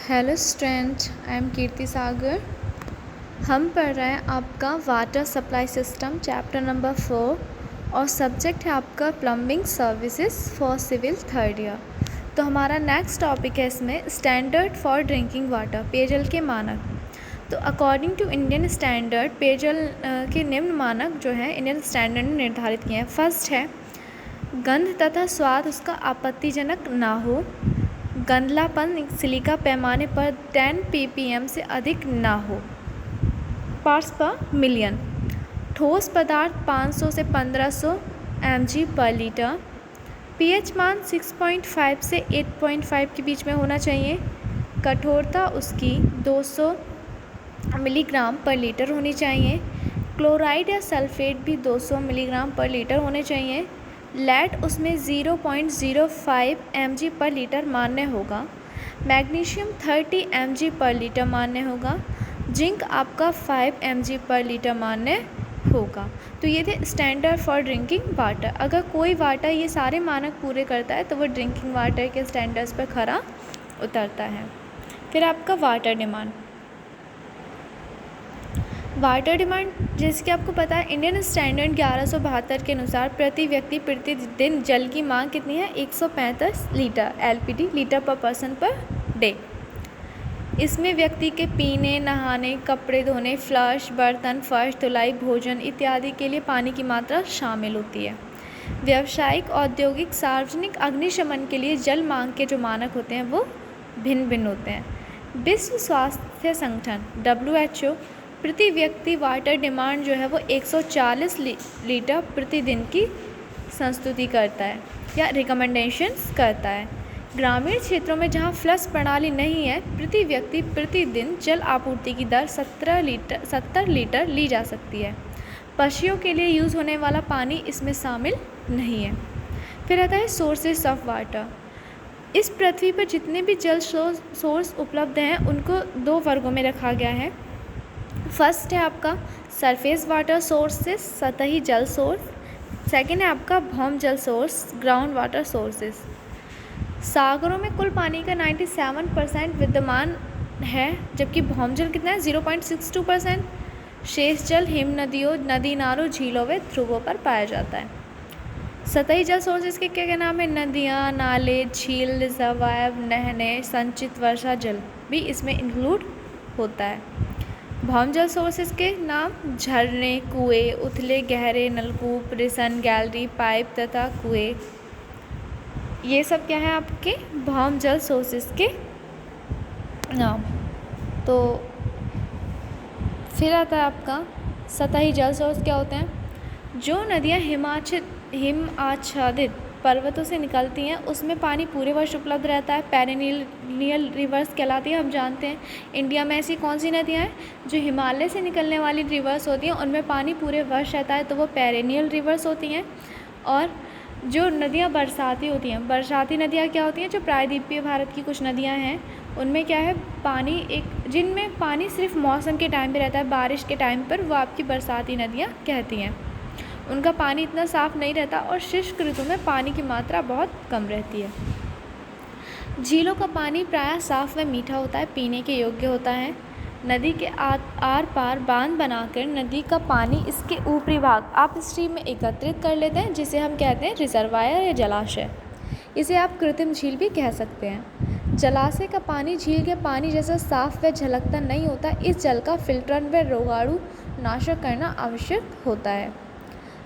Hello student, I am Kirti Sagar. हम पढ़ रहे हैं आपका water supply system chapter number 4 और सब्जेक्ट है आपका plumbing services for civil third year. तो हमारा नेक्स्ट टॉपिक है इसमें स्टैंडर्ड फॉर ड्रिंकिंग वाटर, पेयजल के मानक। तो अकॉर्डिंग टू इंडियन स्टैंडर्ड पेयजल के निम्न मानक जो है इंडियन स्टैंडर्ड ने निर्धारित किए हैं। फर्स्ट है गंध तथा स्वाद उसका आपत्तिजनक ना हो, गंधलापन सिलिका पैमाने पर 10 ppm से अधिक ना हो, पार्ट्स पर मिलियन। ठोस पदार्थ 500 से 1500 mg पर लीटर। pH मान 6.5 से 8.5 के बीच में होना चाहिए। कठोरता उसकी 200 मिलीग्राम पर लीटर होनी चाहिए। क्लोराइड या सल्फेट भी 200 मिलीग्राम पर लीटर होने चाहिए। लेड उसमें 0.05 mg पर लीटर मान्य होगा। मैग्नीशियम 30 mg पर लीटर मान्य होगा। जिंक आपका 5 mg पर लीटर मान्य होगा। तो ये थे स्टैंडर्ड फॉर ड्रिंकिंग वाटर। अगर कोई वाटर ये सारे मानक पूरे करता है तो वो ड्रिंकिंग वाटर के स्टैंडर्ड्स पर खरा उतरता है। फिर आपका वाटर डिमांड। वाटर डिमांड जैसे कि आपको पता है इंडियन स्टैंडर्ड 1172 के अनुसार प्रति व्यक्ति प्रतिदिन जल की मांग कितनी है 135 लीटर LPD लीटर पर पर्सन पर डे। इसमें व्यक्ति के पीने, नहाने, कपड़े धोने, फ्लश, बर्तन, फर्श, धुलाई, भोजन इत्यादि के लिए पानी की मात्रा शामिल होती है। व्यावसायिक, औद्योगिक, सार्वजनिक अग्निशमन के लिए जल मांग के जो मानक होते हैं वो भिन्न भिन्न होते हैं। विश्व स्वास्थ्य संगठन WHO प्रति व्यक्ति वाटर डिमांड जो है वो 140 लीटर प्रतिदिन की संस्तुति करता है या रिकमेंडेशंस करता है। ग्रामीण क्षेत्रों में जहां फ्लश प्रणाली नहीं है प्रति व्यक्ति प्रतिदिन जल आपूर्ति की दर 70 लीटर ली जा सकती है। पशुओं के लिए यूज़ होने वाला पानी इसमें शामिल नहीं है। फिर आता है सोर्सेस ऑफ वाटर। इस पृथ्वी पर जितने भी जल सोर्स उपलब्ध हैं उनको 2 वर्गों में रखा गया है। फर्स्ट है आपका सरफेस वाटर सोर्सेस, सतही जल सोर्स। सेकेंड है आपका भौम जल सोर्स, ग्राउंड वाटर सोर्सेस। सागरों में कुल पानी का 97% विद्यमान है, जबकि भौम जल कितना है 0.62%। शेष जल हिम नदियों, नदी नालों, झीलों व ध्रुवों पर पाया जाता है। सतही जल सोर्सेज के क्या क्या नाम है? नदियाँ, नाले, झील, रिजर्वायर, नहरें, संचित वर्षा जल भी इसमें इंक्लूड होता है। भौम जल सोर्सेज के नाम झरने, कुएं, उथले गहरे नलकूप, रिसन, गैलरी, पाइप तथा कुएं। ये सब क्या है आपके भौम जल सोर्सेज के नाम। तो फिर आता है आपका सतही जल सोर्स। क्या होते हैं? जो नदियाँ हिम आच्छादित पर्वतों से निकलती हैं उसमें पानी पूरे वर्ष उपलब्ध रहता है। पेरेनियल रिवर्स कहलाती है। हम जानते हैं इंडिया में ऐसी कौन सी नदियाँ हैं जो हिमालय से निकलने वाली रिवर्स होती हैं उनमें पानी पूरे वर्ष रहता है, तो वो पेरेनियल रिवर्स होती हैं। और जो नदियाँ बरसाती होती हैं, बरसाती नदियाँ क्या होती हैं? जो प्रायद्वीपीय भारत की कुछ नदियाँ हैं उनमें क्या है पानी जिनमें पानी सिर्फ मौसम के टाइम पे रहता है, बारिश के टाइम पर, वो आपकी बरसाती नदियाँ कहती हैं। उनका पानी इतना साफ़ नहीं रहता और शुष्क ऋतु में पानी की मात्रा बहुत कम रहती है। झीलों का पानी प्रायः साफ़ व मीठा होता है, पीने के योग्य होता है। नदी के आर पार बांध बनाकर नदी का पानी इसके ऊपरी भाग आप स्ट्रीम में एकत्रित कर लेते हैं, जिसे हम कहते हैं रिजर्वायर या जलाशय। इसे आप कृत्रिम झील भी कह सकते हैं। जलाशय का पानी झील के पानी जैसा साफ़ व झलकता नहीं होता। इस जल का फिल्टरन व रोगाणु नाशक करना आवश्यक होता है।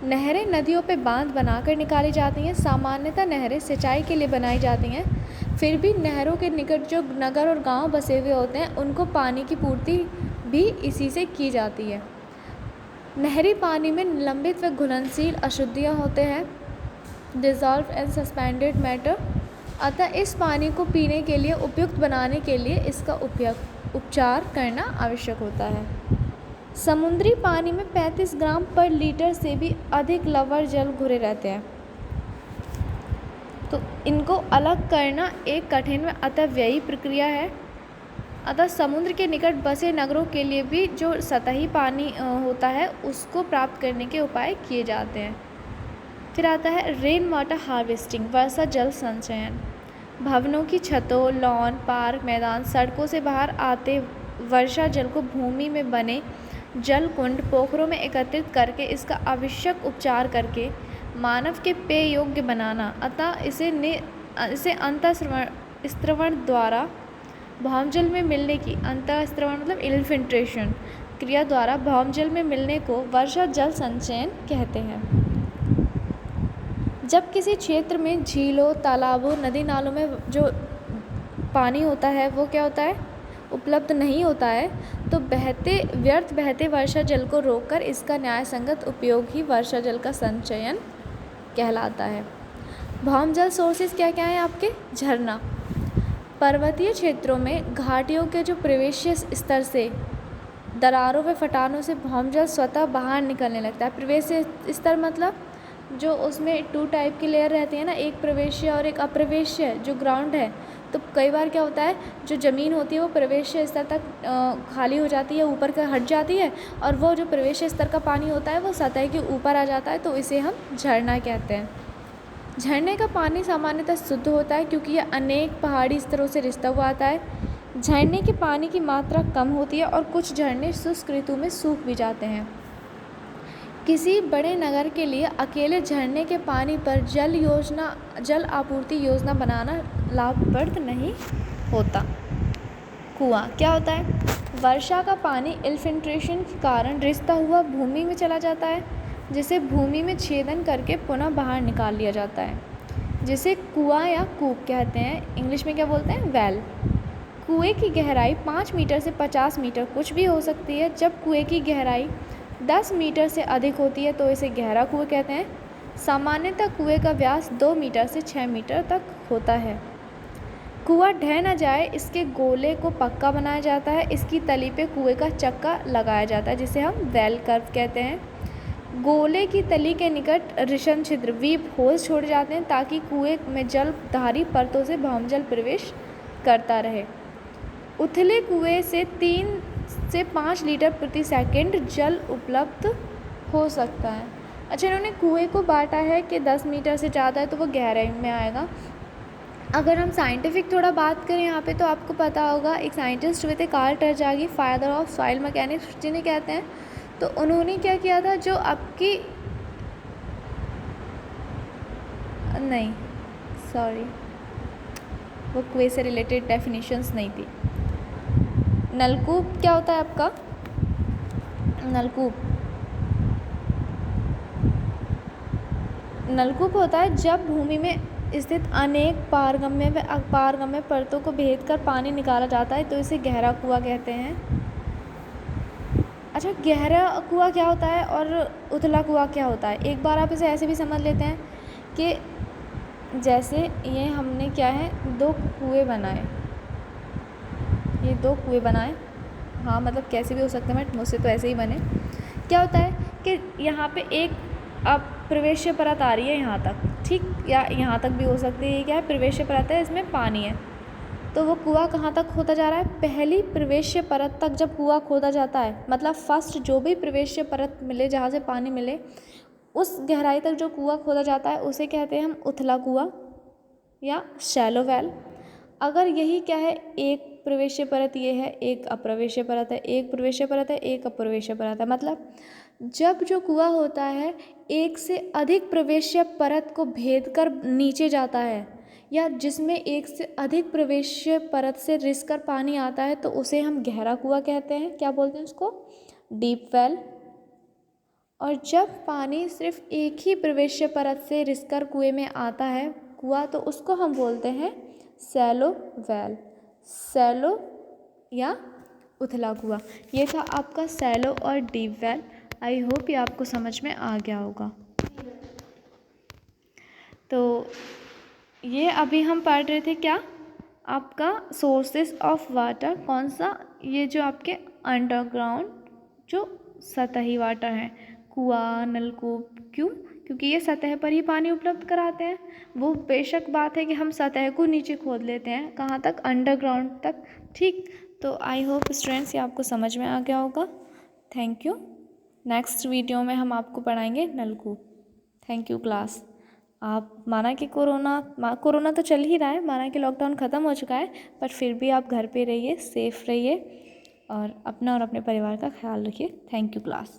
नहरें नदियों पे बांध बनाकर निकाली जाती हैं। सामान्यतः नहरें सिंचाई के लिए बनाई जाती हैं, फिर भी नहरों के निकट जो नगर और गांव बसे हुए होते हैं उनको पानी की पूर्ति भी इसी से की जाती है। नहरी पानी में निलंबित व घुलनशील अशुद्धियाँ होते हैं, डिज़ॉल्व एंड सस्पेंडेड मैटर। अतः इस पानी को पीने के लिए उपयुक्त बनाने के लिए इसका उपचार करना आवश्यक होता है। समुद्री पानी में 35 ग्राम पर लीटर से भी अधिक लवण जल घुले रहते हैं, तो इनको अलग करना एक कठिन व अत्यव्ययी प्रक्रिया है। अतः समुद्र के निकट बसे नगरों के लिए भी जो सतही पानी होता है उसको प्राप्त करने के उपाय किए जाते हैं। फिर आता है रेन वाटर हार्वेस्टिंग, वर्षा जल संचयन। भवनों की छतों, लॉन, पार्क, मैदान, सड़कों से बाहर आते वर्षा जल को भूमि में बने जल कुंड, पोखरों में एकत्रित करके इसका आवश्यक उपचार करके मानव के पेय योग्य बनाना, अतः इसे अंतःस्रवण द्वारा भौमजल में मिलने की, अंतःस्रवण मतलब इन्फिल्ट्रेशन क्रिया द्वारा भौमजल में मिलने को वर्षा जल संचयन कहते हैं। जब किसी क्षेत्र में झीलों, तालाबों, नदी नालों में जो पानी होता है वो क्या होता है, उपलब्ध नहीं होता है, तो व्यर्थ बहते वर्षा जल को रोककर इसका न्यायसंगत उपयोग ही वर्षा जल का संचयन कहलाता है। भौमजल सोर्सेज क्या क्या हैं आपके? झरना। पर्वतीय क्षेत्रों में घाटियों के जो प्रवेशीय स्तर से दरारों व फटानों से भौमजल स्वतः बाहर निकलने लगता है। प्रवेशीय स्तर मतलब जो उसमें 2 टाइप की लेयर रहती है ना, एक प्रवेशीय और एक अप्रवेशीय जो ग्राउंड है। तो कई बार क्या होता है, जो ज़मीन होती है वो प्रवेशीय स्तर तक खाली हो जाती है, ऊपर का हट जाती है, और वो जो प्रवेशीय स्तर का पानी होता है वो सतह के ऊपर आ जाता है, तो इसे हम झरना कहते हैं। झरने का पानी सामान्यतः शुद्ध होता है क्योंकि यह अनेक पहाड़ी स्तरों से रिसता हुआ आता है। झरने के पानी की मात्रा कम होती है और कुछ झरने शुष्क ऋतु में सूख भी जाते हैं। किसी बड़े नगर के लिए अकेले झरने के पानी पर जल आपूर्ति योजना बनाना लाभप्रद नहीं होता। कुआं क्या होता है? वर्षा का पानी इन्फिल्ट्रेशन के कारण रिसता हुआ भूमि में चला जाता है, जिसे भूमि में छेदन करके पुनः बाहर निकाल लिया जाता है, जिसे कुआं या कूप कहते हैं। इंग्लिश में क्या बोलते हैं? वेल। कुएं की गहराई 5 मीटर से 50 मीटर कुछ भी हो सकती है। जब कुएं की गहराई 10 मीटर से अधिक होती है तो इसे गहरा कुआं कहते हैं। सामान्यतः कुएं का व्यास 2 मीटर से 6 मीटर तक होता है। कुआं ढह न जाए इसके गोले को पक्का बनाया जाता है। इसकी तली पे कुएं का चक्का लगाया जाता है, जिसे हम वेल कर्व कहते हैं। गोले की तली के निकट रिशन छिद्र वीप होल्स छोड़े जाते हैं ताकि कुएं में जलधारी परतों से भौमजल प्रवेश करता रहे। उथले कुएं से 3 से 5 लीटर प्रति सेकंड जल उपलब्ध हो सकता है। अच्छा, इन्होंने कुएं को बांटा है कि 10 मीटर से ज़्यादा है तो वो गहराई में आएगा। अगर हम साइंटिफिक थोड़ा बात करें यहाँ पे, तो आपको पता होगा एक साइंटिस्ट हुए थे Karl Terzaghi, father of soil mechanics जिन्हें कहते हैं। तो उन्होंने क्या किया था, जो आपकी नहीं सॉरी वो कुएं से रिलेटेड डेफिनेशंस नहीं थी। नलकूप क्या होता है आपका? नलकूप होता है जब भूमि में स्थित अनेक पारगम्य परतों को भेद कर पानी निकाला जाता है, तो इसे गहरा कुआं कहते हैं। अच्छा, गहरा कुआं क्या होता है और उथला कुआं क्या होता है? एक बार आप इसे ऐसे भी समझ लेते हैं कि जैसे ये हमने क्या है, 2 कुएं बनाए, ये 2 कुएं बनाए, हाँ मतलब कैसे भी हो सकते हैं, बट मुझसे तो ऐसे ही बने। क्या होता है कि यहाँ पे एक अब प्रवेश्य परत आ रही है यहाँ तक, ठीक, या यहाँ तक भी हो सकती है। ये क्या है? प्रवेश्य परत है, इसमें पानी है। तो वो कुआं कहाँ तक खोदा जा रहा है? पहली प्रवेश्य परत तक जब कुआं खोदा जाता है, मतलब फर्स्ट जो भी प्रवेश्य परत मिले जहाँ से पानी मिले, उस गहराई तक जो कुआं खोदा जाता है उसे कहते हैं हम उथला कुआं या शैलो वेल। अगर यही क्या है, एक प्रवेश्य परत ये है, एक अप्रवेश्य परत है, एक प्रवेश्य परत है, एक अप्रवेश्य परत है, मतलब जब जो कुआं होता है एक से अधिक प्रवेश्य परत को भेद कर नीचे जाता है, या जिसमें एक से अधिक प्रवेश्य परत से रिस कर पानी आता है, तो उसे हम गहरा कुआं कहते हैं। क्या बोलते हैं उसको? Deep well. और जब पानी सिर्फ एक ही प्रवेश्य परत से रिस कर कुएं में आता है कुआं, तो उसको हम बोलते हैं सैलो वेल, सैलो या उथला कुआं। ये था आपका सैलो और डीप वेल। आई होप ये आपको समझ में आ गया होगा। तो ये अभी हम पढ़ रहे थे क्या, आपका सोर्सेस ऑफ वाटर। कौन सा? ये जो आपके अंडरग्राउंड जो सतही वाटर हैं, कुआं, नलकूप। क्यों? क्योंकि ये सतह पर ही पानी उपलब्ध कराते हैं। वो बेशक बात है कि हम सतह को नीचे खोद लेते हैं, कहाँ तक? अंडरग्राउंड तक, ठीक। तो आई होप स्टूडेंट्स ये आपको समझ में आ गया होगा। Thank you. नेक्स्ट वीडियो में हम आपको पढ़ाएंगे नलकूप। Thank you class. आप माना कि कोरोना तो चल ही रहा है, माना कि लॉकडाउन ख़त्म हो चुका है, पर फिर भी आप घर पे रहिए, सेफ़ रहिए और अपना और अपने परिवार का ख्याल रखिए। Thank you class.